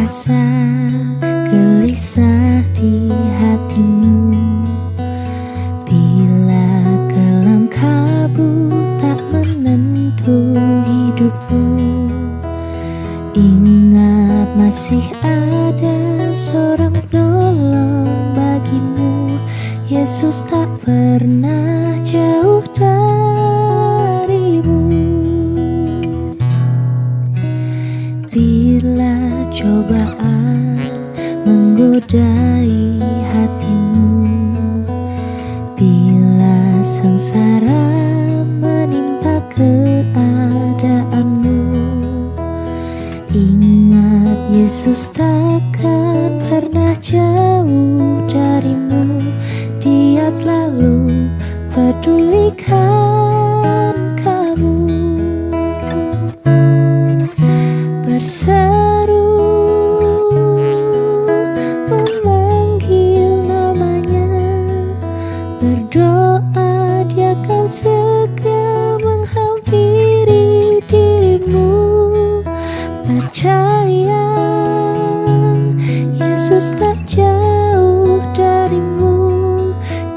rasa gelisah di hatimu, bila kelam kabut tak menentu hidupmu. Ingat masih ada seorang penolong bagimu. Yesus tak pernah jauh darimu. Bila cobaan menggodai hatimu, bila sengsara menimpa keadaanmu, ingat Yesus takkan pernah jauh darimu. Dia selalu pedulikan kamu. Berseru, memanggil namanya, berdoa, dia akan segera menghampiri dirimu. Percaya, Yesus tak jauh darimu.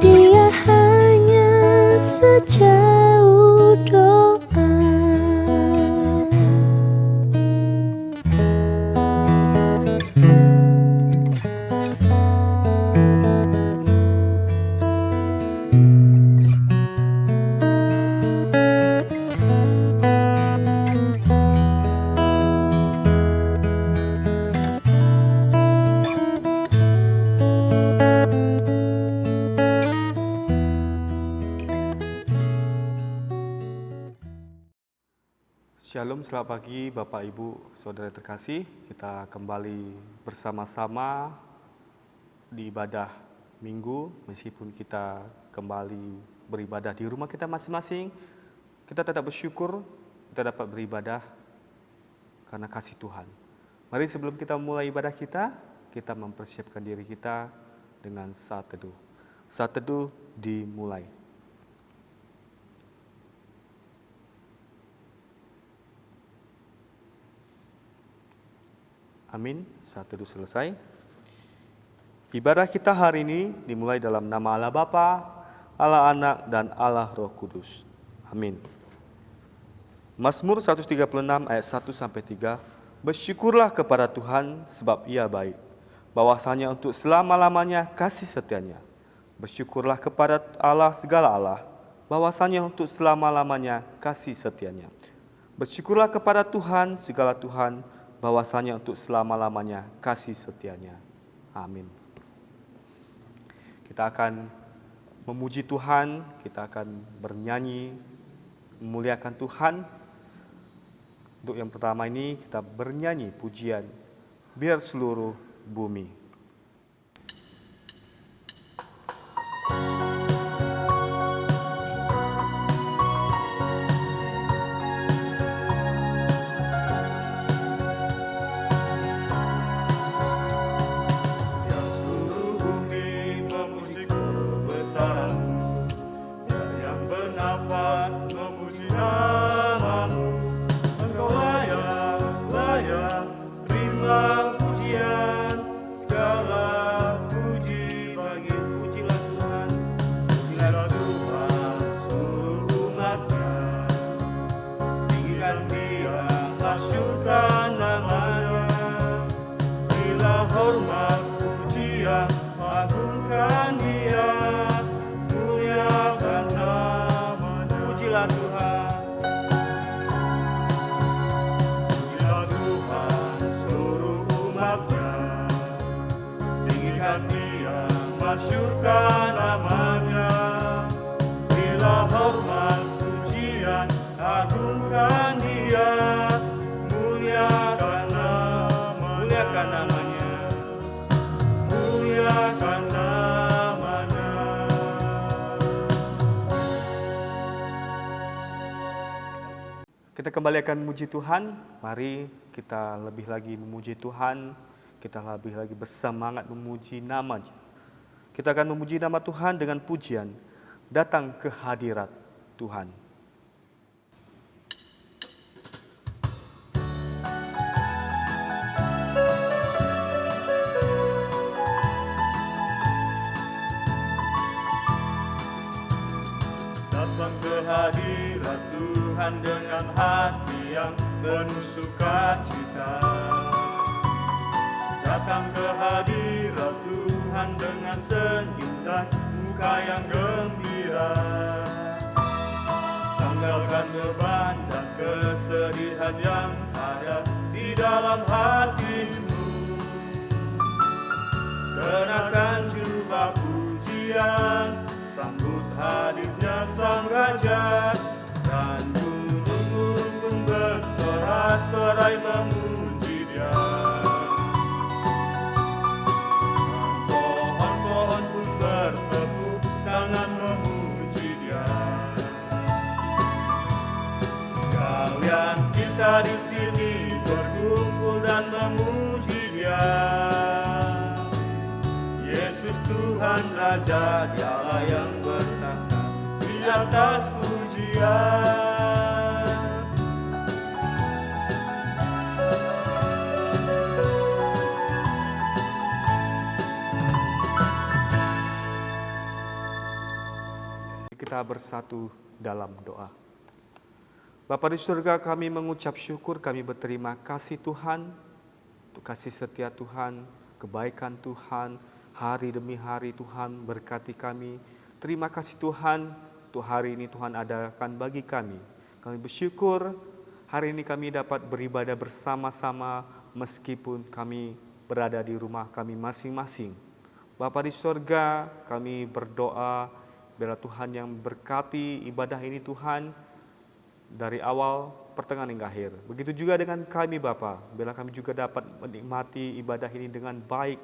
Dia hanya sejauh doa. Shalom, selamat pagi Bapak Ibu Saudara terkasih. Kita kembali bersama-sama di ibadah minggu. Meskipun kita kembali beribadah di rumah kita masing-masing, kita tetap bersyukur kita dapat beribadah karena kasih Tuhan. Mari sebelum kita mulai ibadah kita mempersiapkan diri kita dengan saat teduh. Saat teduh dimulai. Amin. Saat teduh selesai. Ibadah kita hari ini dimulai dalam nama Allah Bapa, Allah Anak, dan Allah Roh Kudus. Amin. Mazmur 136 ayat 1-3. Bersyukurlah kepada Tuhan sebab Ia baik, bahwasanya untuk selama-lamanya kasih setianya. Bersyukurlah kepada Allah segala Allah, bahwasanya untuk selama-lamanya kasih setianya. Bersyukurlah kepada Tuhan segala Tuhan, bahwasanya untuk selama-lamanya kasih setianya. Amin. Kita akan memuji Tuhan, kita akan bernyanyi, memuliakan Tuhan. Untuk yang pertama ini kita bernyanyi pujian Biar Seluruh Bumi. Masyurkan namanya, bila hormat pujian, agungkan Dia, muliakan namanya, muliakan namanya. Kita kembali akan memuji Tuhan. Mari kita lebih lagi memuji Tuhan, kita lebih lagi bersemangat memuji nama-Nya. Kita akan memuji nama Tuhan dengan pujian, datang ke hadirat Tuhan. Tuhan dengan hati yang penuh sukacita. Datang ke hadirat Tuhan dengan senyum dan muka yang gembira. Tanggalkan beban dan kesedihan yang ada di dalam hatimu. Kenakan jubah pujian, sambut hadirnya Sang Raja, dan gunung-gunung pun bersorak-sorai memuji Dia. Dan pohon-pohon pun bertepuk tangan memuji Dia. Sekalian kita di sini berkumpul dan memuji Dia. Yesus Tuhan Raja, Dialah yang bertahta di atas pujian. Kita bersatu dalam doa. Bapa di surga, kami mengucap syukur, kami berterima kasih Tuhan untuk kasih setia Tuhan, kebaikan Tuhan, hari demi hari Tuhan berkati kami. Terima kasih Tuhan untuk hari ini Tuhan adakan bagi kami. Kami bersyukur hari ini kami dapat beribadah bersama-sama meskipun kami berada di rumah kami masing-masing. Bapa di surga, kami berdoa biarlah Tuhan yang berkati ibadah ini Tuhan dari awal, pertengahan hingga akhir. Begitu juga dengan kami Bapa, biarlah kami juga dapat menikmati ibadah ini dengan baik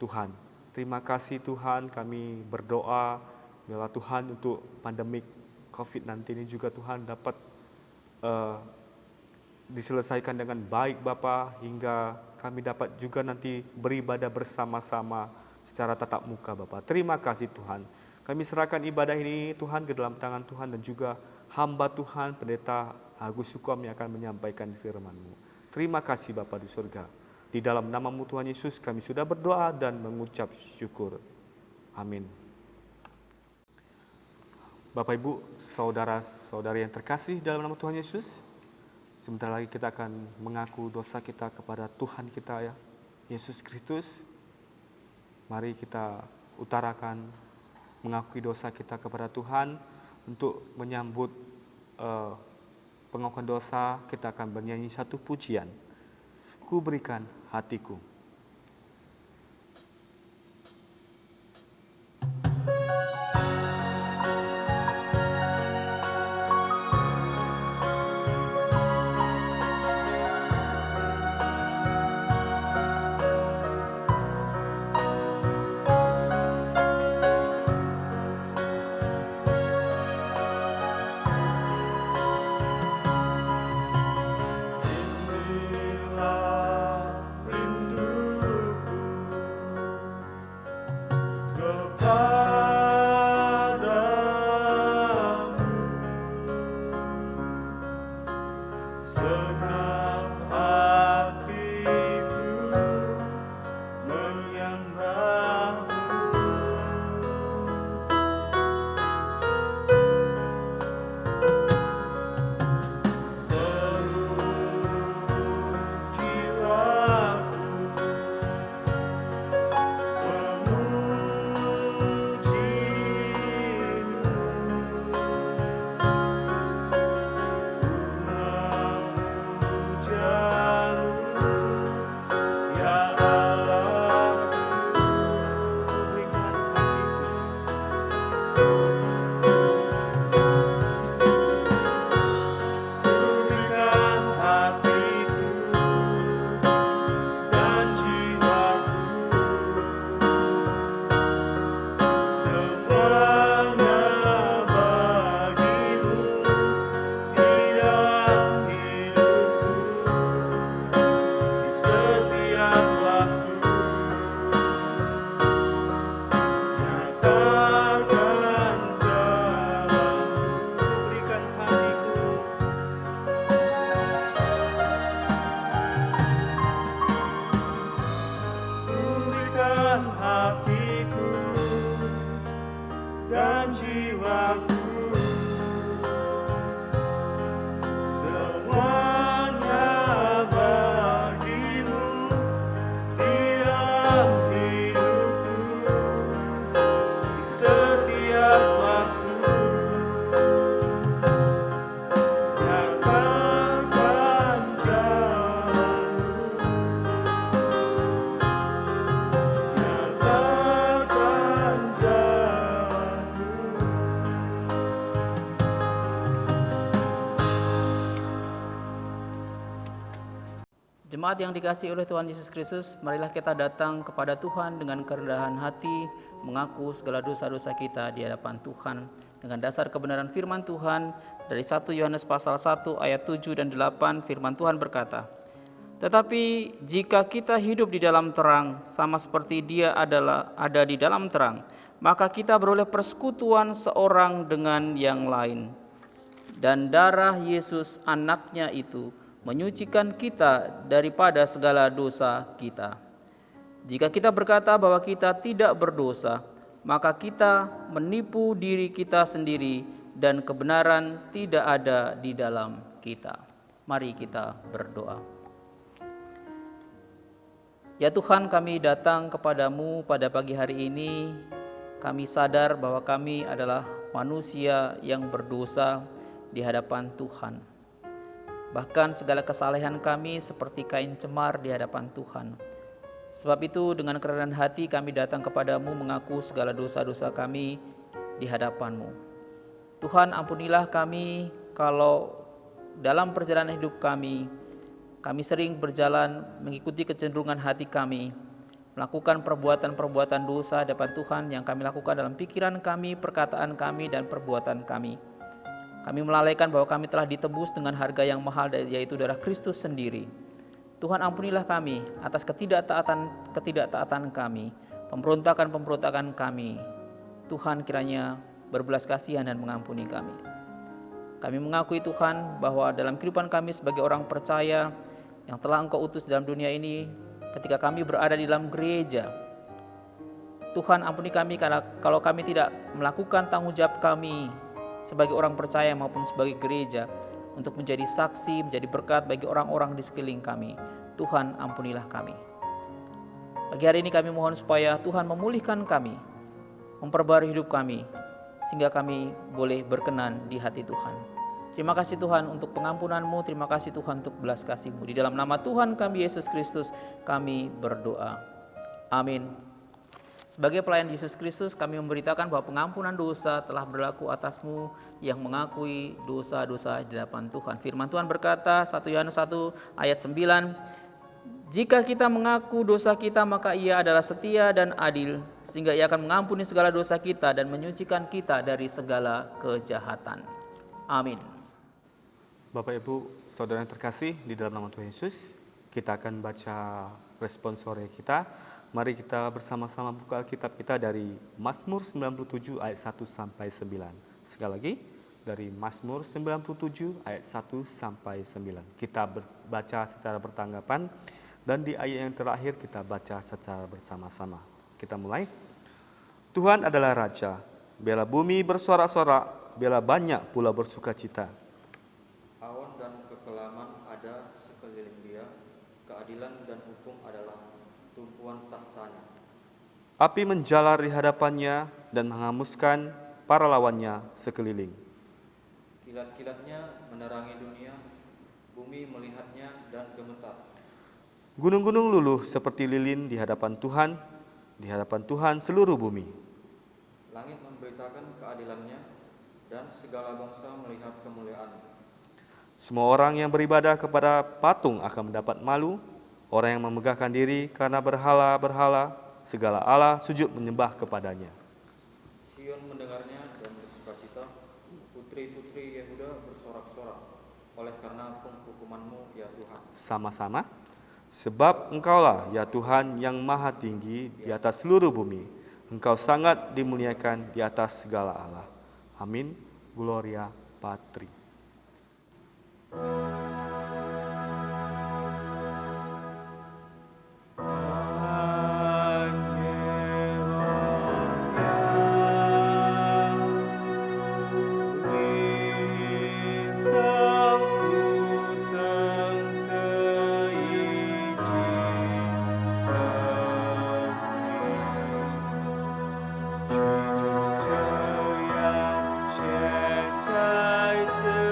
Tuhan. Terima kasih Tuhan, kami berdoa biarlah Tuhan untuk pandemik COVID-19 ini juga Tuhan dapat diselesaikan dengan baik Bapa, hingga kami dapat juga nanti beribadah bersama-sama secara tatap muka Bapa. Terima kasih Tuhan. Kami serahkan ibadah ini Tuhan ke dalam tangan Tuhan dan juga hamba Tuhan Pendeta Agus Sukom yang akan menyampaikan firman-Mu. Terima kasih Bapa di surga. Di dalam nama-Mu Tuhan Yesus kami sudah berdoa dan mengucap syukur. Amin. Bapak Ibu, saudara-saudari yang terkasih dalam nama Tuhan Yesus, sebentar lagi kita akan mengaku dosa kita kepada Tuhan kita ya, Yesus Kristus. Mari kita utarakan mengakui dosa kita kepada Tuhan. Untuk menyambut pengakuan dosa, kita akan bernyanyi satu pujian. Ku berikan hatiku. Rindu Jemaat yang dikasihi oleh Tuhan Yesus Kristus, marilah kita datang kepada Tuhan dengan kerendahan hati, mengaku segala dosa-dosa kita di hadapan Tuhan dengan dasar kebenaran firman Tuhan dari 1 Yohanes pasal 1 ayat 7 dan 8. Firman Tuhan berkata, "Tetapi jika kita hidup di dalam terang, sama seperti Dia ada di dalam terang, maka kita beroleh persekutuan seorang dengan yang lain. Dan darah Yesus anaknya itu menyucikan kita daripada segala dosa kita. Jika kita berkata bahwa kita tidak berdosa, maka kita menipu diri kita sendiri dan kebenaran tidak ada di dalam kita." Mari kita berdoa. Ya Tuhan, kami datang kepadamu pada pagi hari ini. Kami sadar bahwa kami adalah manusia yang berdosa di hadapan Tuhan. Bahkan segala kesalehan kami seperti kain cemar di hadapan Tuhan. Sebab itu dengan kerendahan hati kami datang kepadamu mengaku segala dosa-dosa kami di hadapan-Mu. Tuhan, ampunilah kami kalau dalam perjalanan hidup kami sering berjalan mengikuti kecenderungan hati kami, melakukan perbuatan-perbuatan dosa di hadapan Tuhan yang kami lakukan dalam pikiran kami, perkataan kami, dan perbuatan kami. Kami melalaikan bahwa kami telah ditebus dengan harga yang mahal, yaitu darah Kristus sendiri. Tuhan, ampunilah kami atas ketidaktaatan kami, pemberontakan kami. Tuhan, kiranya berbelas kasihan dan mengampuni kami. Kami mengakui Tuhan bahwa dalam kehidupan kami sebagai orang percaya yang telah Engkau utus dalam dunia ini, ketika kami berada di dalam gereja, Tuhan, ampuni kami kalau kami tidak melakukan tanggung jawab kami sebagai orang percaya maupun sebagai gereja untuk menjadi saksi, menjadi berkat bagi orang-orang di sekeliling kami. Tuhan, ampunilah kami. Pagi hari ini kami mohon supaya Tuhan memulihkan kami, memperbarui hidup kami, sehingga kami boleh berkenan di hati Tuhan. Terima kasih Tuhan untuk pengampunan-Mu, terima kasih Tuhan untuk belas kasih-Mu. Di dalam nama Tuhan kami Yesus Kristus kami berdoa. Amin. Sebagai pelayan Yesus Kristus, kami memberitakan bahwa pengampunan dosa telah berlaku atasmu yang mengakui dosa-dosa di hadapan Tuhan. Firman Tuhan berkata, 1 Yohanes 1 ayat 9, "Jika kita mengaku dosa kita, maka Ia adalah setia dan adil, sehingga Ia akan mengampuni segala dosa kita dan menyucikan kita dari segala kejahatan." Amin. Bapak, Ibu, Saudara yang terkasih, di dalam nama Tuhan Yesus, kita akan baca respon sore kita. Mari kita bersama-sama buka Alkitab kita dari Mazmur 97 ayat 1 sampai 9. Sekali lagi, dari Mazmur 97 ayat 1 sampai 9. Kita baca secara bertanggapan dan di ayat yang terakhir kita baca secara bersama-sama. Kita mulai. Tuhan adalah Raja, bela bumi bersorak-sorak, bela banyak pula bersukacita. Awan dan kekelaman ada sekeliling Dia, keadilan dan hukum adalah tumpuan tahtanya. Api menjalar di hadapannya dan menghanguskan para lawannya sekeliling. Kilat-kilatnya menerangi dunia, bumi melihatnya dan gemetar. Gunung-gunung luluh seperti lilin di hadapan Tuhan seluruh bumi. Langit memberitakan keadilannya, dan segala bangsa melihat kemuliaan. Semua orang yang beribadah kepada patung akan mendapat malu. Orang yang memegahkan diri karena berhala-berhala, segala Allah sujud menyembah kepadanya. Sion mendengarnya dan bersukacita, putri-putri Yehuda bersorak-sorak, oleh karena penghukuman-Mu, ya Tuhan. Sama-sama. Sebab Engkaulah, ya Tuhan, yang maha tinggi di atas seluruh bumi. Engkau sangat dimuliakan di atas segala Allah. Amin. Gloria Patri. Jaya,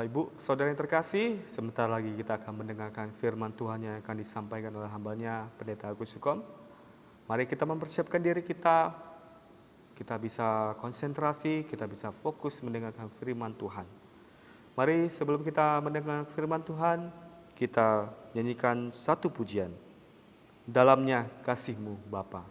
Bapak Ibu, Saudara yang terkasih, sebentar lagi kita akan mendengarkan firman Tuhan yang akan disampaikan oleh hambanya Pendeta Agus Sukom. Mari kita mempersiapkan diri kita bisa konsentrasi, kita bisa fokus mendengarkan firman Tuhan. Mari sebelum kita mendengar firman Tuhan, kita nyanyikan satu pujian. Dalamnya kasih-Mu Bapa.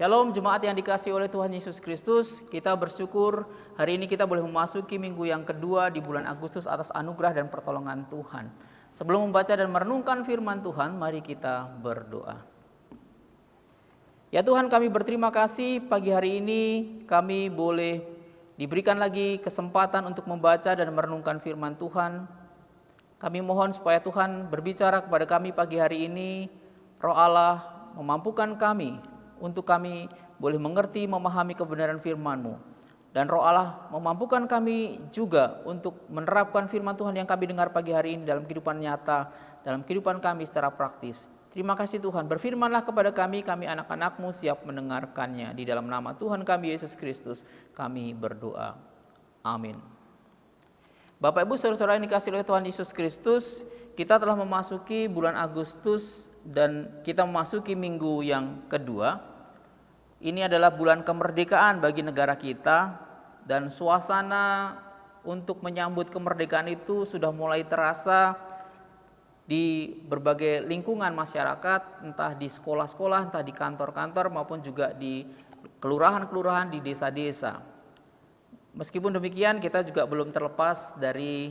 Shalom jemaat yang dikasihi oleh Tuhan Yesus Kristus. Kita bersyukur hari ini kita boleh memasuki minggu yang kedua di bulan Agustus atas anugerah dan pertolongan Tuhan. Sebelum membaca dan merenungkan firman Tuhan, mari kita berdoa. Ya Tuhan, kami berterima kasih pagi hari ini kami boleh diberikan lagi kesempatan untuk membaca dan merenungkan firman Tuhan. Kami mohon supaya Tuhan berbicara kepada kami pagi hari ini. Roh Allah memampukan kami untuk kami boleh mengerti, memahami kebenaran firman-Mu. Dan Roh Allah memampukan kami juga untuk menerapkan firman Tuhan yang kami dengar pagi hari ini dalam kehidupan nyata, dalam kehidupan kami secara praktis. Terima kasih Tuhan, berfirmanlah kepada kami anak-anak-Mu siap mendengarkannya. Di dalam nama Tuhan kami Yesus Kristus, kami berdoa. Amin. Bapak Ibu saudara-saudara yang dikasihi oleh Tuhan Yesus Kristus, kita telah memasuki bulan Agustus dan kita memasuki minggu yang kedua. Ini adalah bulan kemerdekaan bagi negara kita dan suasana untuk menyambut kemerdekaan itu sudah mulai terasa di berbagai lingkungan masyarakat, entah di sekolah-sekolah, entah di kantor-kantor maupun juga di kelurahan-kelurahan, di desa-desa. Meskipun demikian kita juga belum terlepas dari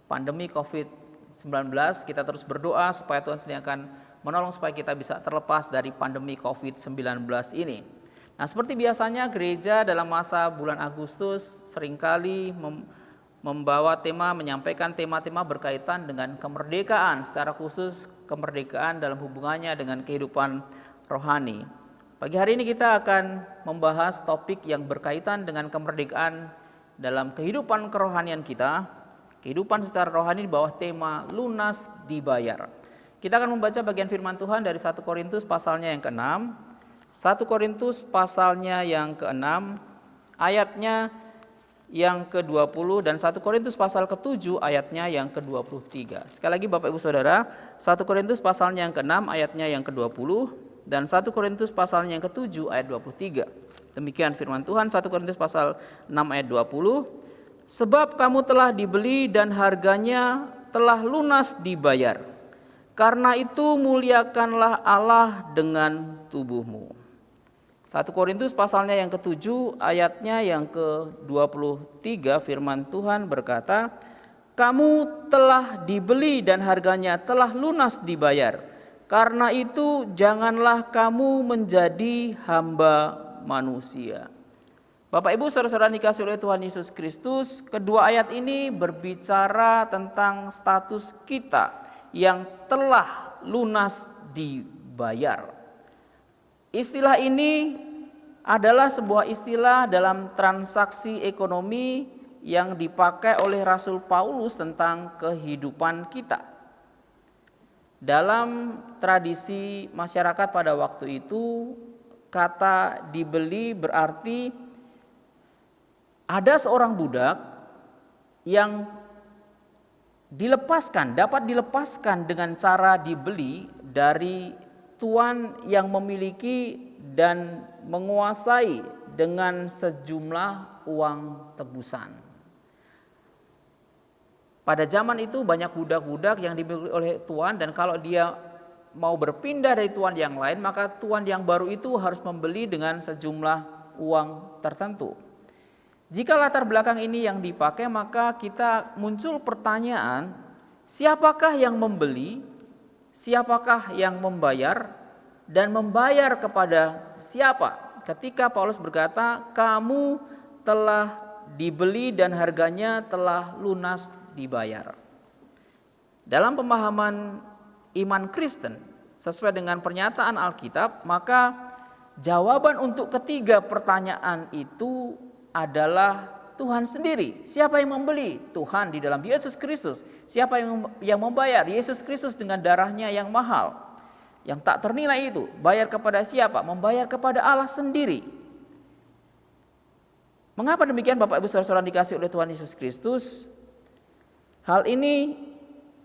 pandemi COVID-19, kita terus berdoa supaya Tuhan sendiri akan menolong supaya kita bisa terlepas dari pandemi COVID-19 ini. Nah, seperti biasanya gereja dalam masa bulan Agustus seringkali membawa tema, menyampaikan tema-tema berkaitan dengan kemerdekaan, secara khusus kemerdekaan dalam hubungannya dengan kehidupan rohani. Pagi hari ini kita akan membahas topik yang berkaitan dengan kemerdekaan dalam kehidupan kerohanian kita, kehidupan secara rohani di bawah tema lunas dibayar. Kita akan membaca bagian firman Tuhan dari 1 Korintus pasalnya yang ke-6. 1 Korintus pasalnya yang ke-6 ayatnya yang ke-20 dan 1 Korintus pasal ke-7 ayatnya yang ke-23. Sekali lagi Bapak Ibu Saudara, 1 Korintus pasalnya yang ke-6 ayatnya yang ke-20 dan 1 Korintus pasalnya yang ke-7 ayat 23. Demikian firman Tuhan, 1 Korintus pasal 6 ayat 20. Sebab kamu telah dibeli dan harganya telah lunas dibayar. Karena itu muliakanlah Allah dengan tubuhmu. 1 Korintus pasalnya yang ke-7 ayatnya yang ke-23 firman Tuhan berkata, kamu telah dibeli dan harganya telah lunas dibayar. Karena itu janganlah kamu menjadi hamba manusia. Bapak Ibu saudara-saudara dikasihi oleh Tuhan Yesus Kristus, kedua ayat ini berbicara tentang status kita yang telah lunas dibayar. Istilah ini adalah sebuah istilah dalam transaksi ekonomi yang dipakai oleh Rasul Paulus tentang kehidupan kita. Dalam tradisi masyarakat pada waktu itu, kata dibeli berarti ada seorang budak yang dapat dilepaskan dengan cara dibeli dari tuan yang memiliki dan menguasai dengan sejumlah uang tebusan. Pada zaman itu banyak budak-budak yang dimiliki oleh tuan, dan kalau dia mau berpindah dari tuan yang lain, maka tuan yang baru itu harus membeli dengan sejumlah uang tertentu. Jika latar belakang ini yang dipakai, maka kita muncul pertanyaan, siapakah yang membeli, siapakah yang membayar, dan membayar kepada siapa? Ketika Paulus berkata, kamu telah dibeli dan harganya telah lunas dibayar. Dalam pemahaman iman Kristen, sesuai dengan pernyataan Alkitab, maka jawaban untuk ketiga pertanyaan itu adalah Tuhan sendiri. Siapa yang membeli? Tuhan di dalam Yesus Kristus. Siapa yang membayar? Yesus Kristus dengan darahnya yang mahal, yang tak ternilai itu. Bayar kepada siapa? Membayar kepada Allah sendiri. Mengapa demikian Bapak Ibu Saudara-saudara dikasihi oleh Tuhan Yesus Kristus? Hal ini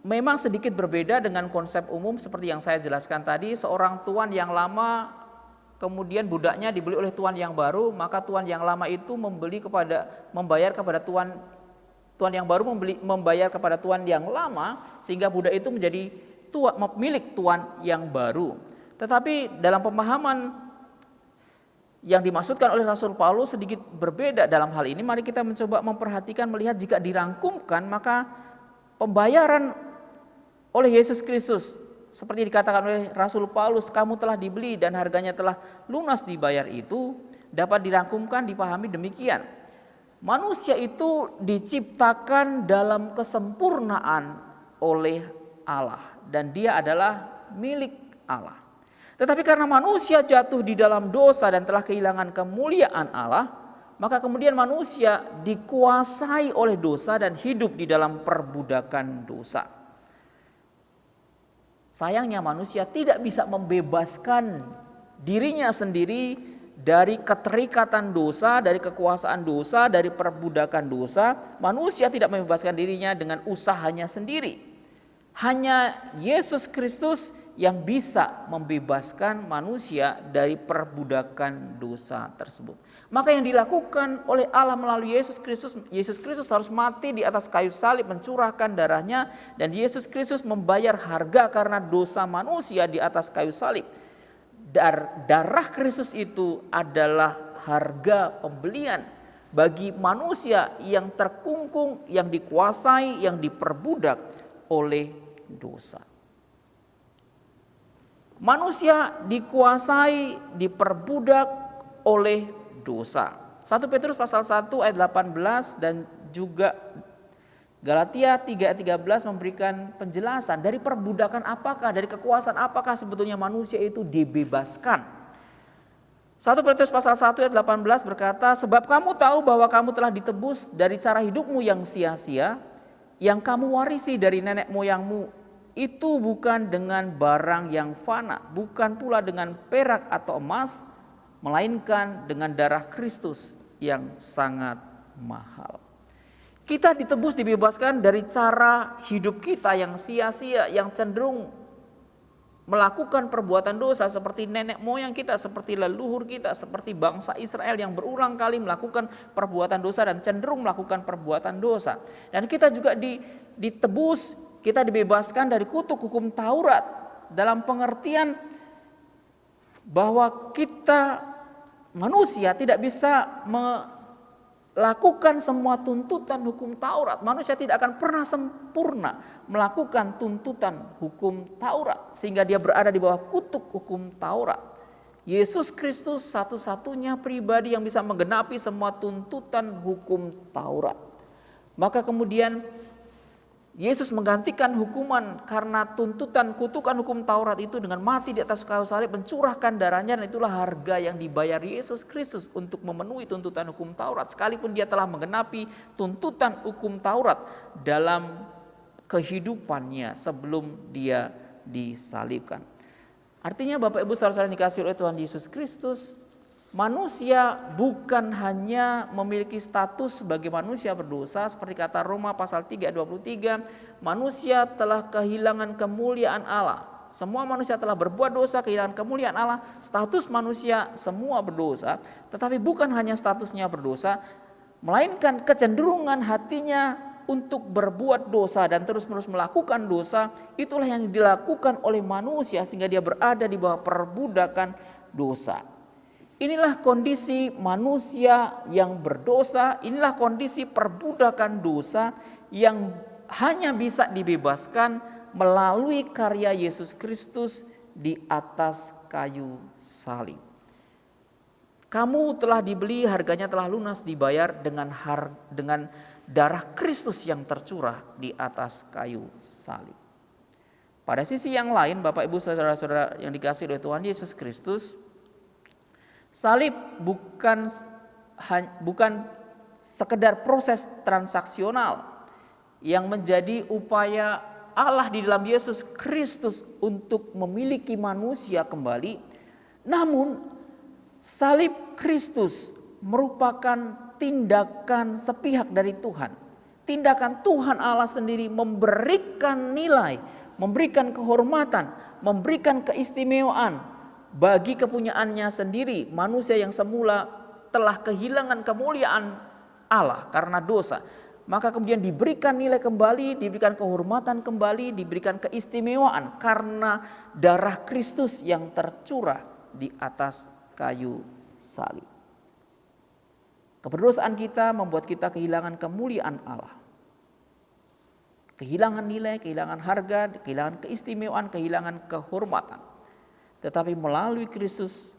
memang sedikit berbeda dengan konsep umum seperti yang saya jelaskan tadi. Seorang tuan yang lama, kemudian budaknya dibeli oleh tuan yang baru, maka tuan yang lama itu membayar kepada tuan yang baru membayar kepada tuan yang lama, sehingga budak itu menjadi milik tuan yang baru. Tetapi dalam pemahaman yang dimaksudkan oleh Rasul Paulus sedikit berbeda dalam hal ini. Mari kita mencoba memperhatikan, melihat jika dirangkumkan, maka pembayaran oleh Yesus Kristus seperti dikatakan oleh Rasul Paulus, kamu telah dibeli dan harganya telah lunas dibayar, itu dapat dirangkumkan, dipahami demikian. Manusia itu diciptakan dalam kesempurnaan oleh Allah dan dia adalah milik Allah. Tetapi karena manusia jatuh di dalam dosa dan telah kehilangan kemuliaan Allah, maka kemudian manusia dikuasai oleh dosa dan hidup di dalam perbudakan dosa. Sayangnya manusia tidak bisa membebaskan dirinya sendiri dari keterikatan dosa, dari kekuasaan dosa, dari perbudakan dosa. Manusia tidak membebaskan dirinya dengan usahanya sendiri. Hanya Yesus Kristus yang bisa membebaskan manusia dari perbudakan dosa tersebut. Maka yang dilakukan oleh Allah melalui Yesus Kristus harus mati di atas kayu salib, mencurahkan darahnya, dan Yesus Kristus membayar harga karena dosa manusia di atas kayu salib. Darah Kristus itu adalah harga pembelian bagi manusia yang terkungkung, yang dikuasai, yang diperbudak oleh dosa. Manusia dikuasai, diperbudak oleh dosa. 1 Petrus pasal 1 ayat 18 dan juga Galatia 3 ayat 13 memberikan penjelasan dari perbudakan apakah, dari kekuasaan apakah sebetulnya manusia itu dibebaskan. 1 Petrus pasal 1 ayat 18 berkata, sebab kamu tahu bahwa kamu telah ditebus dari cara hidupmu yang sia-sia, yang kamu warisi dari nenek moyangmu itu bukan dengan barang yang fana, bukan pula dengan perak atau emas, melainkan dengan darah Kristus yang sangat mahal. Kita ditebus, dibebaskan dari cara hidup kita yang sia-sia, yang cenderung melakukan perbuatan dosa seperti nenek moyang kita, seperti leluhur kita, seperti bangsa Israel yang berulang kali melakukan perbuatan dosa dan cenderung melakukan perbuatan dosa. Dan kita juga ditebus, kita dibebaskan dari kutuk hukum Taurat dalam pengertian bahwa kita manusia tidak bisa melakukan semua tuntutan hukum Taurat. Manusia tidak akan pernah sempurna melakukan tuntutan hukum Taurat sehingga dia berada di bawah kutuk hukum Taurat. Yesus Kristus satu-satunya pribadi yang bisa menggenapi semua tuntutan hukum Taurat. Maka kemudian Yesus menggantikan hukuman karena tuntutan kutukan hukum Taurat itu dengan mati di atas kayu salib, mencurahkan darahnya, dan itulah harga yang dibayar Yesus Kristus untuk memenuhi tuntutan hukum Taurat. Sekalipun dia telah menggenapi tuntutan hukum Taurat dalam kehidupannya sebelum dia disalibkan. Artinya Bapak Ibu saudara-saudara yang dikasihi oleh Tuhan Yesus Kristus, manusia bukan hanya memiliki status sebagai manusia berdosa, seperti kata Roma pasal 3 ayat 23, manusia telah kehilangan kemuliaan Allah. Semua manusia telah berbuat dosa, kehilangan kemuliaan Allah. Status manusia semua berdosa, tetapi bukan hanya statusnya berdosa, melainkan kecenderungan hatinya untuk berbuat dosa dan terus-menerus melakukan dosa. Itulah yang dilakukan oleh manusia sehingga dia berada di bawah perbudakan dosa. Inilah kondisi manusia yang berdosa, inilah kondisi perbudakan dosa yang hanya bisa dibebaskan melalui karya Yesus Kristus di atas kayu salib. Kamu telah dibeli, harganya telah lunas dibayar dengan darah Kristus yang tercurah di atas kayu salib. Pada sisi yang lain, Bapak Ibu saudara-saudara yang dikasihi oleh Tuhan Yesus Kristus, salib bukan sekedar proses transaksional yang menjadi upaya Allah di dalam Yesus Kristus untuk memiliki manusia kembali. Namun salib Kristus merupakan tindakan sepihak dari Tuhan. Tindakan Tuhan Allah sendiri memberikan nilai, memberikan kehormatan, memberikan keistimewaan bagi kepunyaannya sendiri. Manusia yang semula telah kehilangan kemuliaan Allah karena dosa, maka kemudian diberikan nilai kembali, diberikan kehormatan kembali, diberikan keistimewaan karena darah Kristus yang tercurah di atas kayu salib. Keberdosaan kita membuat kita kehilangan kemuliaan Allah, kehilangan nilai, kehilangan harga, kehilangan keistimewaan, kehilangan kehormatan. Tetapi melalui Kristus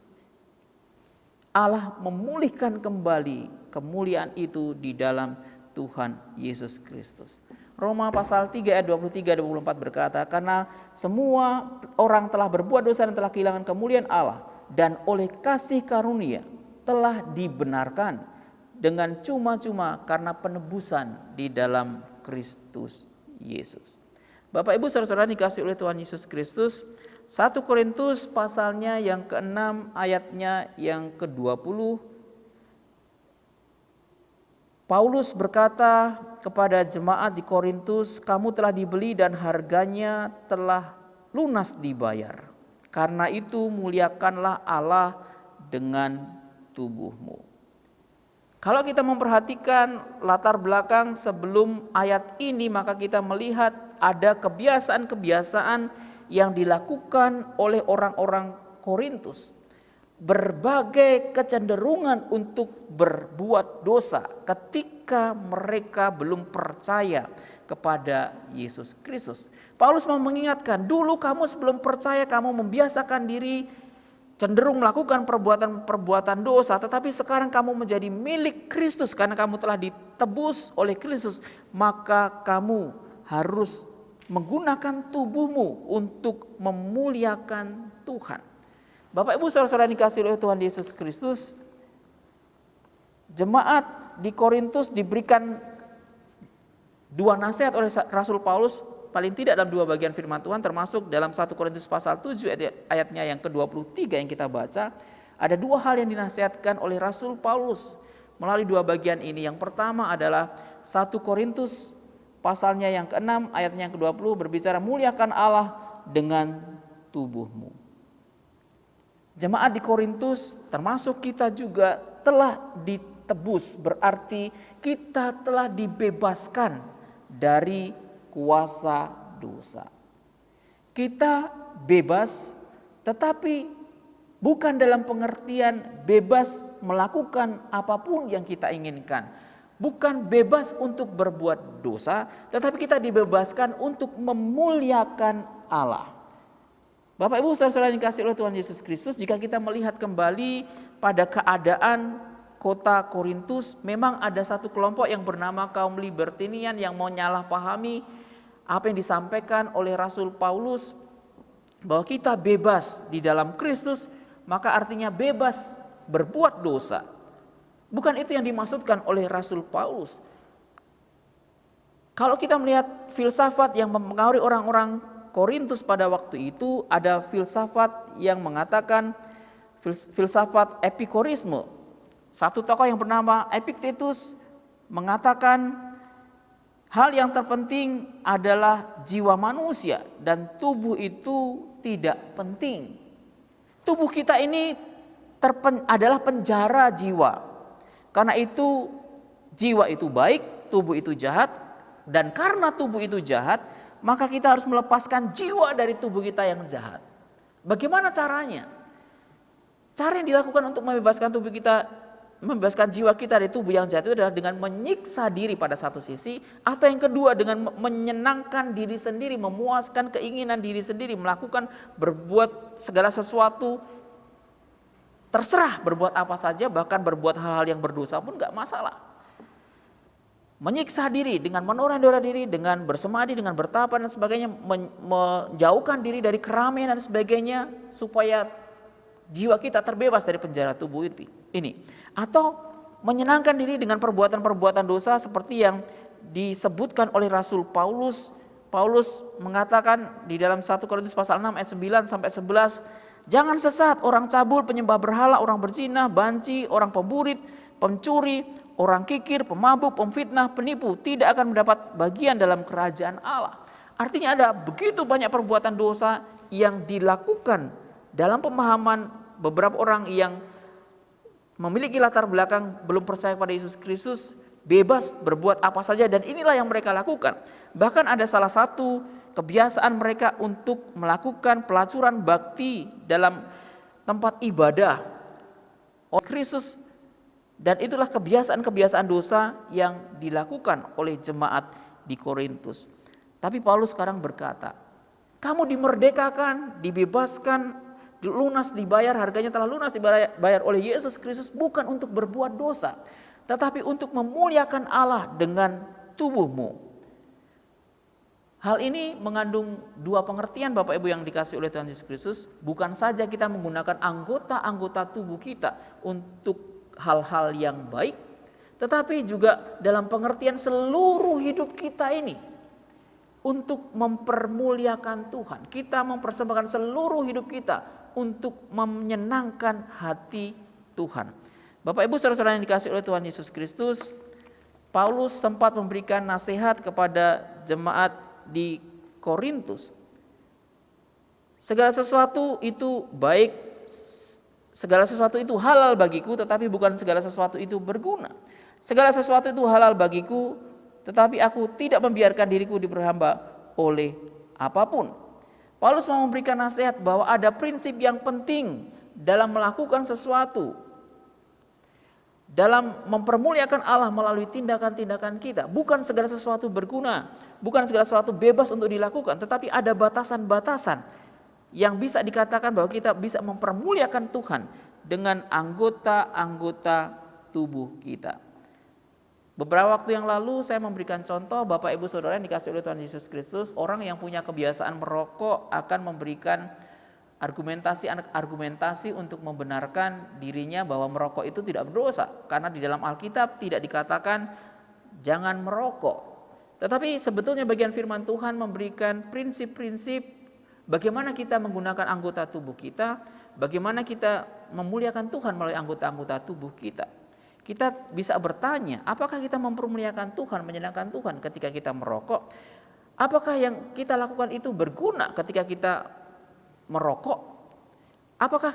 Allah memulihkan kembali kemuliaan itu di dalam Tuhan Yesus Kristus. Roma pasal 3 ayat 23-24 berkata, karena semua orang telah berbuat dosa dan telah kehilangan kemuliaan Allah, dan oleh kasih karunia telah dibenarkan dengan cuma-cuma karena penebusan di dalam Kristus Yesus. Bapak Ibu saudara-saudara dikasihi oleh Tuhan Yesus Kristus, 1 Korintus pasalnya yang ke-6 ayatnya yang ke-20, Paulus berkata kepada jemaat di Korintus, kamu telah dibeli dan harganya telah lunas dibayar. Karena itu muliakanlah Allah dengan tubuhmu. Kalau kita memperhatikan latar belakang sebelum ayat ini, maka kita melihat ada kebiasaan-kebiasaan yang dilakukan oleh orang-orang Korintus. Berbagai kecenderungan untuk berbuat dosa ketika mereka belum percaya kepada Yesus Kristus. Paulus mau mengingatkan, dulu kamu sebelum percaya kamu membiasakan diri cenderung melakukan perbuatan dosa, tetapi sekarang kamu menjadi milik Kristus karena kamu telah ditebus oleh Kristus, maka kamu harus menggunakan tubuhmu untuk memuliakan Tuhan. Bapak Ibu saudara-saudara dikasihi oleh Tuhan Yesus Kristus, jemaat di Korintus diberikan dua nasihat oleh Rasul Paulus paling tidak dalam 2 bagian firman Tuhan, termasuk dalam 1 Korintus pasal 7 ayatnya yang ke-23 yang kita baca, ada 2 hal yang dinasihatkan oleh Rasul Paulus melalui 2 bagian ini. Yang pertama adalah 1 Korintus pasalnya yang ke-6 ayatnya yang ke-20 berbicara muliakan Allah dengan tubuhmu. Jemaat di Korintus termasuk kita juga telah ditebus, berarti kita telah dibebaskan dari kuasa dosa. Kita bebas, tetapi bukan dalam pengertian bebas melakukan apapun yang kita inginkan. Bukan bebas untuk berbuat dosa, tetapi kita dibebaskan untuk memuliakan Allah. Bapak Ibu saudara-saudara yang dikasihi oleh Tuhan Yesus Kristus, jika kita melihat kembali pada keadaan kota Korintus, memang ada satu kelompok yang bernama kaum libertinian yang menyalahpahami apa yang disampaikan oleh Rasul Paulus, bahwa kita bebas di dalam Kristus, maka artinya bebas berbuat dosa. Bukan itu yang dimaksudkan oleh Rasul Paulus. Kalau kita melihat filsafat yang mempengaruhi orang-orang Korintus pada waktu itu, ada filsafat yang mengatakan filsafat epikurisme. Satu tokoh yang bernama Epictetus mengatakan hal yang terpenting adalah jiwa manusia dan tubuh itu tidak penting. Tubuh kita ini adalah penjara jiwa. Karena itu jiwa itu baik, tubuh itu jahat, dan karena tubuh itu jahat, maka kita harus melepaskan jiwa dari tubuh kita yang jahat. Bagaimana caranya? Cara yang dilakukan untuk membebaskan tubuh kita, membebaskan jiwa kita dari tubuh yang jahat itu adalah dengan menyiksa diri pada satu sisi, atau yang kedua dengan menyenangkan diri sendiri, memuaskan keinginan diri sendiri, melakukan berbuat segala sesuatu, terserah berbuat apa saja, bahkan berbuat hal-hal yang berdosa pun gak masalah. Menyiksa diri dengan menora-nora diri, dengan bersemadi, dengan bertapa dan sebagainya, menjauhkan diri dari keramaian dan sebagainya, supaya jiwa kita terbebas dari penjara tubuh ini. Atau menyenangkan diri dengan perbuatan-perbuatan dosa seperti yang disebutkan oleh Rasul Paulus. Paulus mengatakan di dalam 1 Korintus pasal 6 ayat 9 sampai 11, jangan sesat, orang cabul, penyembah berhala, orang berzina, banci, orang pemburit, pencuri, orang kikir, pemabuk, pemfitnah, penipu tidak akan mendapat bagian dalam kerajaan Allah. Artinya ada begitu banyak perbuatan dosa yang dilakukan dalam pemahaman beberapa orang yang memiliki latar belakang belum percaya pada Yesus Kristus, bebas berbuat apa saja, dan inilah yang mereka lakukan. Bahkan ada salah satu kebiasaan mereka untuk melakukan pelacuran bakti dalam tempat ibadah oleh Kristus. Dan itulah kebiasaan-kebiasaan dosa yang dilakukan oleh jemaat di Korintus. Tapi Paulus sekarang berkata, kamu dimerdekakan, dibebaskan, lunas dibayar, harganya telah lunas dibayar oleh Yesus Kristus, bukan untuk berbuat dosa, tetapi untuk memuliakan Allah dengan tubuhmu. Hal ini mengandung 2 pengertian Bapak Ibu yang dikasih oleh Tuhan Yesus Kristus. Bukan saja kita menggunakan anggota-anggota tubuh kita untuk hal-hal yang baik, tetapi juga dalam pengertian seluruh hidup kita ini untuk mempermuliakan Tuhan. Kita mempersembahkan seluruh hidup kita untuk menyenangkan hati Tuhan. Bapak Ibu saudara-saudara yang dikasih oleh Tuhan Yesus Kristus, Paulus sempat memberikan nasihat kepada jemaat di Korintus. Segala sesuatu itu baik, segala sesuatu itu halal bagiku, tetapi bukan segala sesuatu itu berguna. Segala sesuatu itu halal bagiku, tetapi aku tidak membiarkan diriku diperhamba oleh apapun. Paulus mau memberikan nasihat bahwa ada prinsip yang penting dalam melakukan sesuatu, dalam mempermuliakan Allah melalui tindakan-tindakan kita. Bukan segala sesuatu berguna, bukan segala sesuatu bebas untuk dilakukan, tetapi ada batasan-batasan yang bisa dikatakan bahwa kita bisa mempermuliakan Tuhan dengan anggota-anggota tubuh kita. Beberapa waktu yang lalu saya memberikan contoh, Bapak Ibu Saudara yang dikasih oleh Tuhan Yesus Kristus, orang yang punya kebiasaan merokok akan memberikan argumentasi untuk membenarkan dirinya bahwa merokok itu tidak berdosa, karena di dalam Alkitab tidak dikatakan jangan merokok. Tetapi sebetulnya bagian firman Tuhan memberikan prinsip-prinsip bagaimana kita menggunakan anggota tubuh kita, bagaimana kita memuliakan Tuhan melalui anggota-anggota tubuh kita. Kita bisa bertanya, apakah kita mempermuliakan Tuhan, menyenangkan Tuhan ketika kita merokok? Apakah yang kita lakukan itu berguna ketika kita merokok? Apakah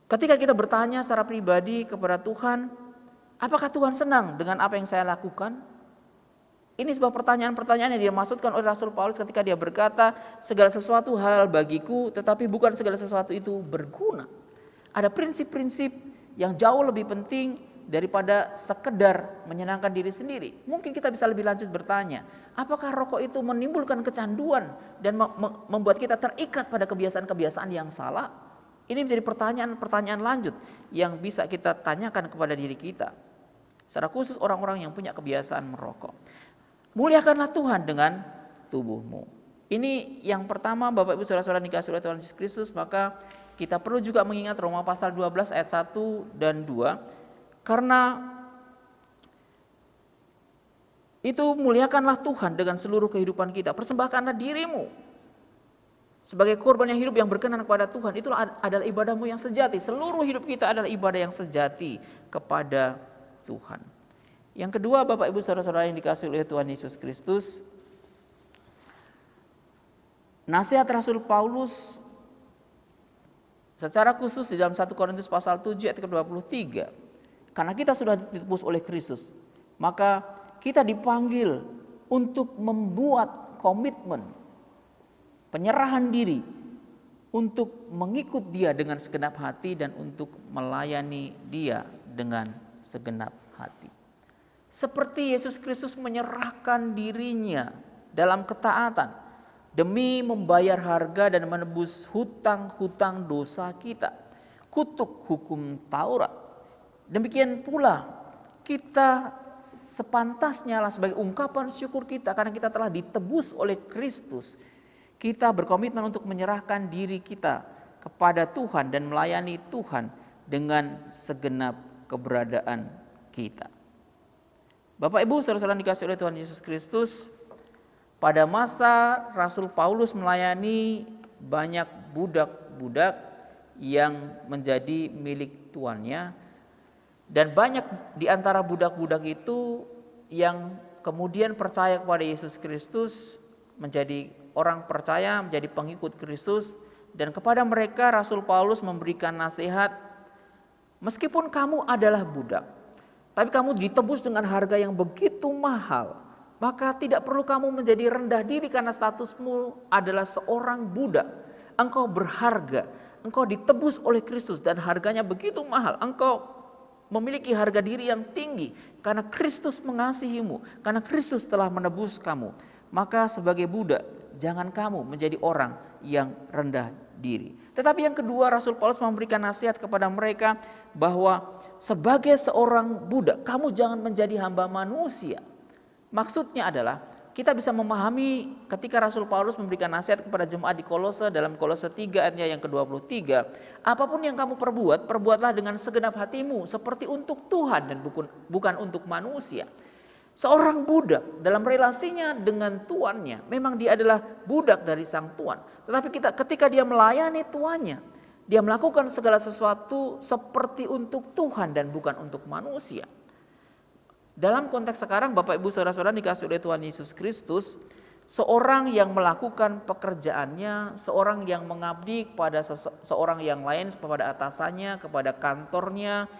ketika kita bertanya secara pribadi kepada Tuhan, apakah Tuhan senang dengan apa yang saya lakukan? Ini sebuah pertanyaan-pertanyaan yang dimaksudkan oleh Rasul Paulus ketika dia berkata, segala sesuatu hal bagiku, tetapi bukan segala sesuatu itu berguna. Ada prinsip-prinsip yang jauh lebih penting daripada sekedar menyenangkan diri sendiri. Mungkin kita bisa lebih lanjut bertanya, apakah rokok itu menimbulkan kecanduan dan membuat kita terikat pada kebiasaan-kebiasaan yang salah? Ini menjadi pertanyaan-pertanyaan lanjut yang bisa kita tanyakan kepada diri kita. Secara khusus orang-orang yang punya kebiasaan merokok. Muliakanlah Tuhan dengan tubuhmu. Ini yang pertama, Bapak Ibu Saudara-saudara dikasihi oleh Tuhan Yesus Kristus, maka kita perlu juga mengingat Roma pasal 12 ayat 1 dan 2. Karena itu muliakanlah Tuhan dengan seluruh kehidupan kita. Persembahkanlah dirimu sebagai korban yang hidup yang berkenan kepada Tuhan. Itulah adalah ibadahmu yang sejati. Seluruh hidup kita adalah ibadah yang sejati kepada Tuhan. Yang kedua, Bapak Ibu Saudara-saudara yang dikasihi oleh Tuhan Yesus Kristus, nasihat Rasul Paulus secara khusus di dalam 1 Korintus pasal 7 ayat ke-23. Karena kita sudah ditebus oleh Kristus, maka kita dipanggil untuk membuat komitmen, penyerahan diri untuk mengikut Dia dengan segenap hati dan untuk melayani Dia dengan segenap hati. Seperti Yesus Kristus menyerahkan dirinya dalam ketaatan demi membayar harga dan menebus hutang-hutang dosa kita, kutuk hukum Taurat. Demikian pula kita sepantasnya lah sebagai ungkapan syukur kita karena kita telah ditebus oleh Kristus. Kita berkomitmen untuk menyerahkan diri kita kepada Tuhan dan melayani Tuhan dengan segenap keberadaan kita. Bapak Ibu saudara-saudara dikasihi oleh Tuhan Yesus Kristus, pada masa Rasul Paulus melayani banyak budak-budak yang menjadi milik tuannya, dan banyak di antara budak-budak itu yang kemudian percaya kepada Yesus Kristus, menjadi orang percaya, menjadi pengikut Kristus. Dan kepada mereka Rasul Paulus memberikan nasihat, meskipun kamu adalah budak, tapi kamu ditebus dengan harga yang begitu mahal, maka tidak perlu kamu menjadi rendah diri karena statusmu adalah seorang budak. Engkau berharga, engkau ditebus oleh Kristus dan harganya begitu mahal. Engkau memiliki harga diri yang tinggi karena Kristus mengasihimu, karena Kristus telah menebus kamu. Maka sebagai budak, jangan kamu menjadi orang yang rendah diri. Tetapi yang kedua, Rasul Paulus memberikan nasihat kepada mereka bahwa sebagai seorang budak, kamu jangan menjadi hamba manusia. Maksudnya adalah kita bisa memahami ketika Rasul Paulus memberikan nasihat kepada jemaat di Kolose dalam Kolose 3 ayatnya yang ke-23. Apapun yang kamu perbuat, perbuatlah dengan segenap hatimu seperti untuk Tuhan dan bukan untuk manusia. Seorang budak dalam relasinya dengan tuannya, memang dia adalah budak dari sang tuan. Tetapi ketika dia melayani tuannya, dia melakukan segala sesuatu seperti untuk Tuhan dan bukan untuk manusia. Dalam konteks sekarang, Bapak Ibu Saudara-saudara dikasihi oleh Tuhan Yesus Kristus, seorang yang melakukan pekerjaannya, seorang yang mengabdi kepada seorang yang lain, kepada atasannya, kepada kantornya,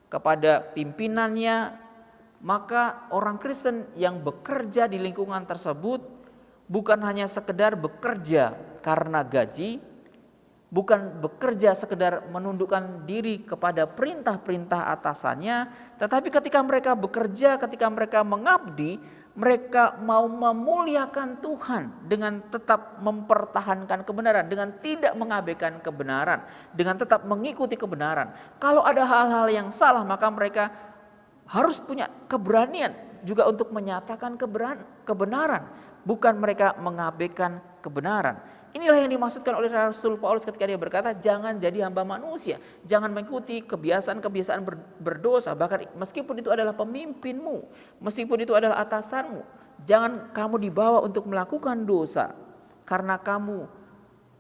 kepada pimpinannya, maka orang Kristen yang bekerja di lingkungan tersebut bukan hanya sekedar bekerja karena gaji, bukan bekerja sekedar menundukkan diri kepada perintah-perintah atasannya, tetapi ketika mereka bekerja, ketika mereka mengabdi, mereka mau memuliakan Tuhan dengan tetap mempertahankan kebenaran, dengan tidak mengabaikan kebenaran, dengan tetap mengikuti kebenaran. Kalau ada hal-hal yang salah, maka mereka harus punya keberanian juga untuk menyatakan kebenaran, bukan mereka mengabaikan kebenaran. inilah yang dimaksudkan oleh Rasul Paulus ketika dia berkata, jangan jadi hamba manusia, jangan mengikuti kebiasaan-kebiasaan berdosa, bahkan meskipun itu adalah pemimpinmu, meskipun itu adalah atasanmu, jangan kamu dibawa untuk melakukan dosa karena kamu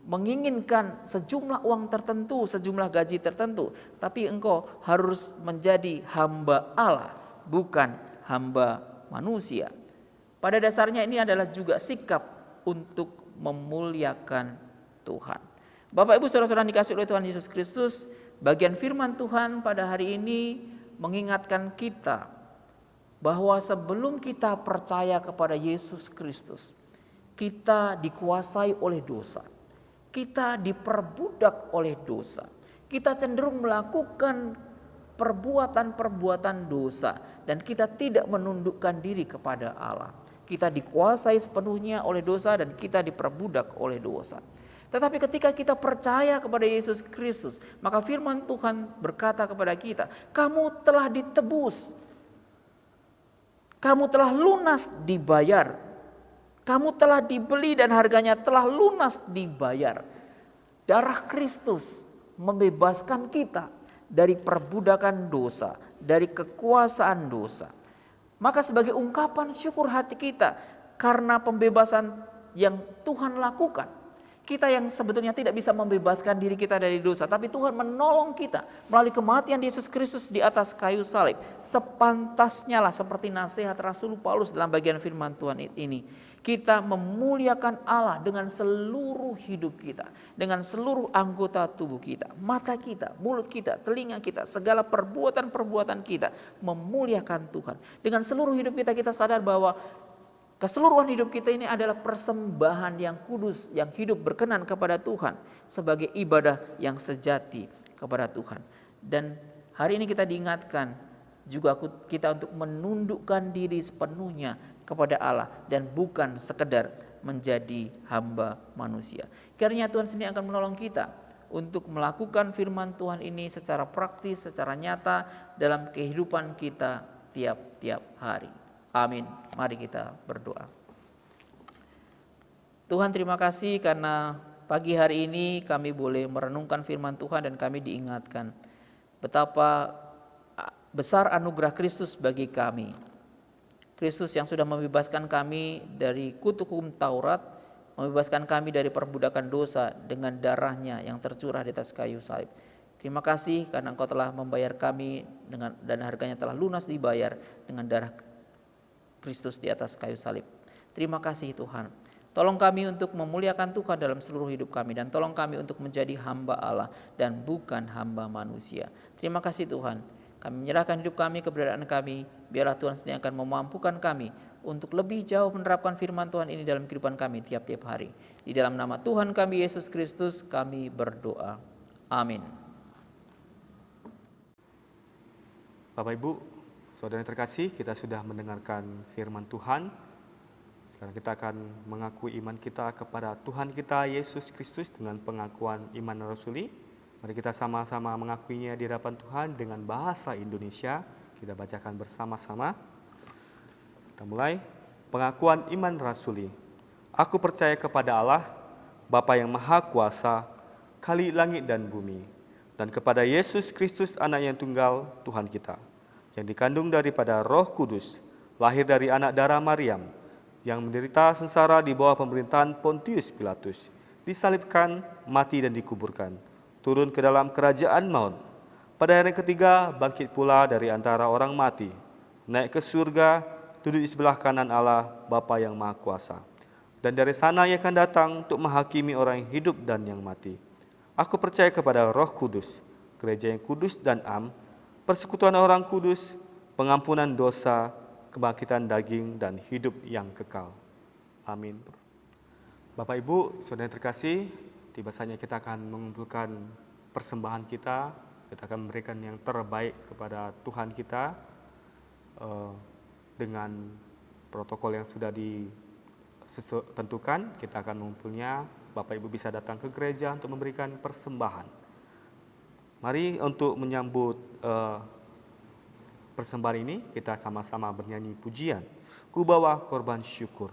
menginginkan sejumlah uang tertentu, sejumlah gaji tertentu, tapi engkau harus menjadi hamba Allah, bukan hamba manusia. Pada dasarnya ini adalah juga sikap untuk memuliakan Tuhan. Bapak Ibu saudara-saudara dikasihi oleh Tuhan Yesus Kristus, bagian firman Tuhan pada hari ini mengingatkan kita bahwa sebelum kita percaya kepada Yesus Kristus, kita dikuasai oleh dosa. Kita diperbudak oleh dosa. Kita cenderung melakukan perbuatan-perbuatan dosa dan kita tidak menundukkan diri kepada Allah. Kita dikuasai sepenuhnya oleh dosa dan kita diperbudak oleh dosa. Tetapi ketika kita percaya kepada Yesus Kristus, maka firman Tuhan berkata kepada kita, kamu telah ditebus. Kamu telah lunas dibayar. Kamu telah dibeli dan harganya telah lunas dibayar. Darah Kristus membebaskan kita dari perbudakan dosa, dari kekuasaan dosa. Maka sebagai ungkapan syukur hati kita karena pembebasan yang Tuhan lakukan, kita yang sebetulnya tidak bisa membebaskan diri kita dari dosa, tapi Tuhan menolong kita melalui kematian Yesus Kristus di atas kayu salib. Sepantasnya lah seperti nasihat Rasul Paulus dalam bagian firman Tuhan ini, kita memuliakan Allah dengan seluruh hidup kita, dengan seluruh anggota tubuh kita, mata kita, mulut kita, telinga kita, segala perbuatan-perbuatan kita memuliakan Tuhan. Dengan seluruh hidup kita, kita sadar bahwa keseluruhan hidup kita ini adalah persembahan yang kudus, yang hidup berkenan kepada Tuhan, sebagai ibadah yang sejati kepada Tuhan. Dan hari ini kita diingatkan juga kita untuk menundukkan diri sepenuhnya kepada Allah dan bukan sekedar menjadi hamba manusia. Kiranya Tuhan sendiri akan menolong kita untuk melakukan firman Tuhan ini secara praktis, secara nyata dalam kehidupan kita tiap-tiap hari. Amin. Mari kita berdoa. Tuhan, terima kasih karena pagi hari ini kami boleh merenungkan firman Tuhan dan kami diingatkan betapa besar anugerah Kristus bagi kami. Kristus yang sudah membebaskan kami dari kutuk hukum Taurat, membebaskan kami dari perbudakan dosa dengan darahnya yang tercurah di atas kayu salib. Terima kasih karena Engkau telah membayar kami dan harganya telah lunas dibayar dengan darah Kristus di atas kayu salib. Terima kasih Tuhan. Tolong kami untuk memuliakan Tuhan dalam seluruh hidup kami dan tolong kami untuk menjadi hamba Allah dan bukan hamba manusia. Terima kasih Tuhan. Kami menyerahkan hidup kami, keberadaan kami. Biarlah Tuhan sendiri akan memampukan kami untuk lebih jauh menerapkan firman Tuhan ini dalam kehidupan kami tiap-tiap hari. Di dalam nama Tuhan kami Yesus Kristus kami berdoa. Amin. Bapak Ibu, saudara yang terkasih, kita sudah mendengarkan firman Tuhan. Sekarang kita akan mengakui iman kita kepada Tuhan kita Yesus Kristus dengan pengakuan iman rasuli. Mari kita sama-sama mengakuinya di hadapan Tuhan dengan bahasa Indonesia. Kita bacakan bersama-sama. Kita mulai. Pengakuan iman rasuli. Aku percaya kepada Allah, Bapa yang Maha Kuasa, Khalik langit dan bumi, dan kepada Yesus Kristus Anak yang tunggal Tuhan kita, yang dikandung daripada Roh Kudus, lahir dari anak darah Maryam, yang menderita sengsara di bawah pemerintahan Pontius Pilatus, disalibkan, mati dan dikuburkan, turun ke dalam kerajaan maut. Pada hari ketiga bangkit pula dari antara orang mati, naik ke surga, duduk di sebelah kanan Allah Bapa yang Maha Kuasa. Dan dari sana ia akan datang untuk menghakimi orang yang hidup dan yang mati. Aku percaya kepada Roh Kudus, gereja yang kudus dan am, persekutuan orang kudus, pengampunan dosa, kebangkitan daging dan hidup yang kekal. Amin. Bapak Ibu, saudara yang terkasih, tiba saatnya kita akan mengumpulkan persembahan kita. Kita akan memberikan yang terbaik kepada Tuhan kita dengan protokol yang sudah ditentukan. Kita akan mengumpulnya. Bapak Ibu bisa datang ke gereja untuk memberikan persembahan. Mari untuk menyambut persembahan ini kita sama-sama bernyanyi pujian. Ku bawa korban syukur.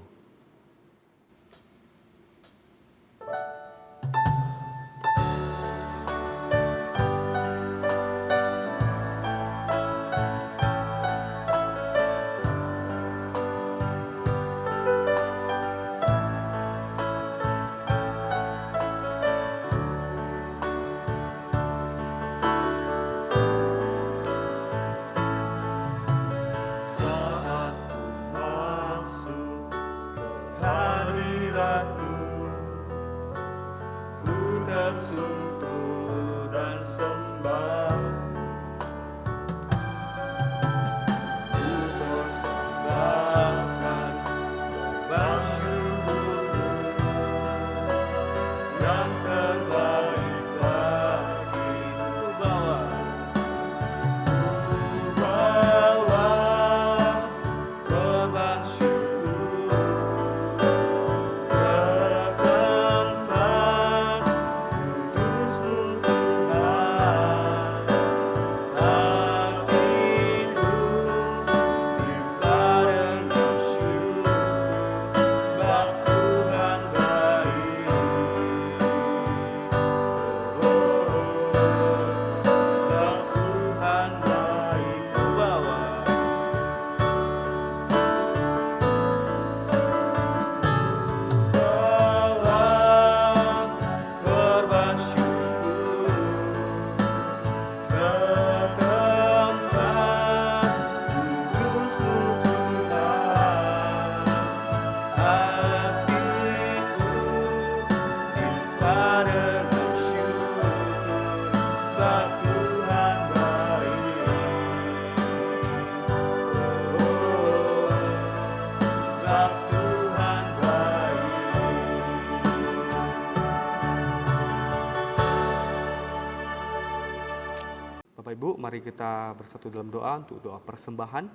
mari kita bersatu dalam doa untuk doa persembahan.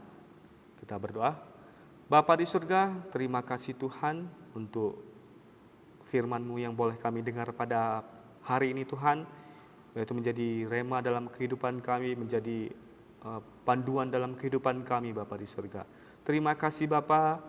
Kita berdoa. Bapa di surga, terima kasih Tuhan untuk firman-Mu yang boleh kami dengar pada hari ini Tuhan. Itu menjadi rema dalam kehidupan kami, menjadi panduan dalam kehidupan kami Bapa di surga. Terima kasih Bapa,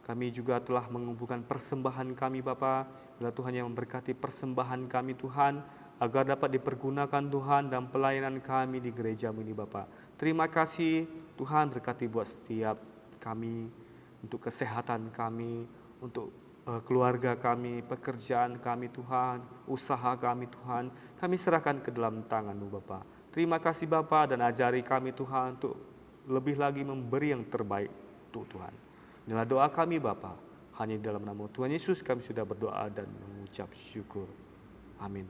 kami juga telah mengumpulkan persembahan kami Bapa. Bila Tuhan yang memberkati persembahan kami Tuhan, agar dapat dipergunakan Tuhan dalam pelayanan kami di gereja-Mu ini Bapa. Terima kasih Tuhan, berkati buat setiap kami, untuk kesehatan kami, untuk keluarga kami, pekerjaan kami Tuhan, usaha kami Tuhan, kami serahkan ke dalam tangan-Mu Bapa. Terima kasih Bapa, dan ajari kami Tuhan untuk lebih lagi memberi yang terbaik untuk Tuhan. Inilah doa kami Bapa, hanya di dalam nama Tuhan Yesus kami sudah berdoa dan mengucap syukur. Amin.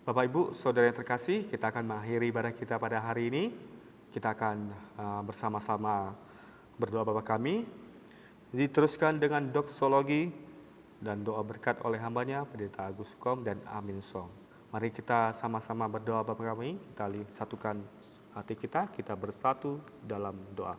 Bapak Ibu, Saudara yang terkasih, kita akan mengakhiri ibadah kita pada hari ini. Kita akan bersama-sama berdoa Bapa kami. Diteruskan dengan doksologi dan doa berkat oleh hambanya, Pendeta Agus Sukom dan Amin Song. Mari kita sama-sama berdoa Bapa kami, kita satukan hati kita bersatu dalam doa.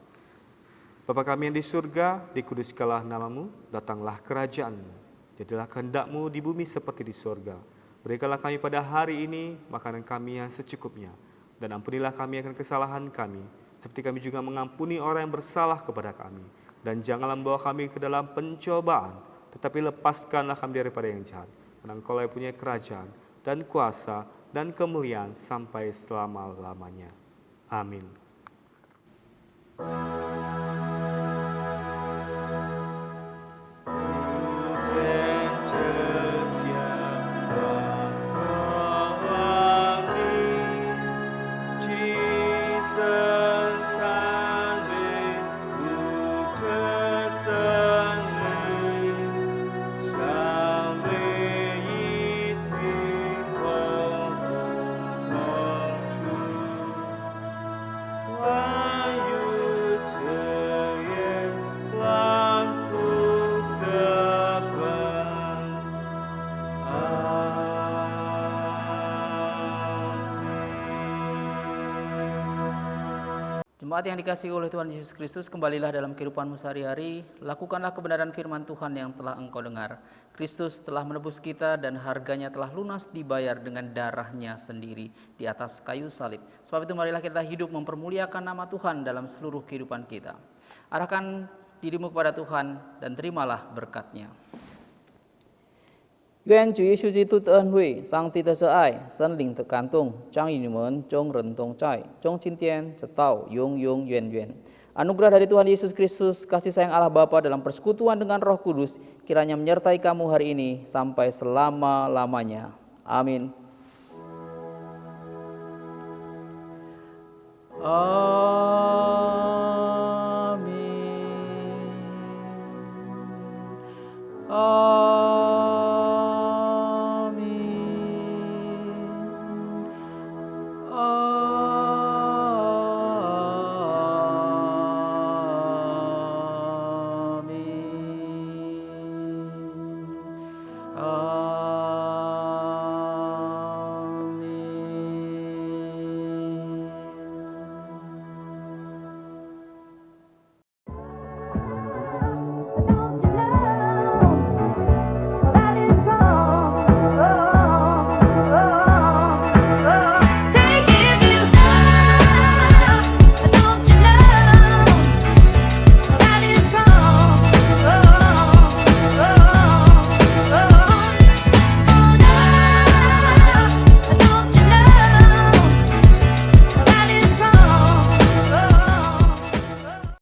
Bapa kami yang di surga, dikuduskanlah nama-Mu, datanglah kerajaan-Mu. Jadilah kehendak-Mu di bumi seperti di surga. Berikanlah kami pada hari ini makanan kami yang secukupnya, dan ampunilah kami akan kesalahan kami, seperti kami juga mengampuni orang yang bersalah kepada kami. Dan janganlah membawa kami ke dalam pencobaan, tetapi lepaskanlah kami daripada yang jahat. Karena Engkau yang punya kerajaan dan kuasa dan kemuliaan sampai selama-lamanya. Amin. Jemaat yang dikasihi oleh Tuhan Yesus Kristus, kembalilah dalam kehidupanmu sehari-hari. Lakukanlah kebenaran firman Tuhan yang telah engkau dengar. Kristus telah menebus kita dan harganya telah lunas dibayar dengan darahnya sendiri di atas kayu salib. Sebab itu marilah kita hidup mempermuliakan nama Tuhan dalam seluruh kehidupan kita. Arahkan dirimu kepada Tuhan dan terimalah berkat-Nya. 愿主耶稣基督的恩惠、上帝的慈爱、圣灵的感动，将与你们众人同在，从今天直到永永远远。Anugerah dari Tuhan Yesus Kristus, kasih sayang Allah Bapa dalam persekutuan dengan Roh Kudus, kiranya menyertai kamu hari ini sampai selama-lamanya. Amin.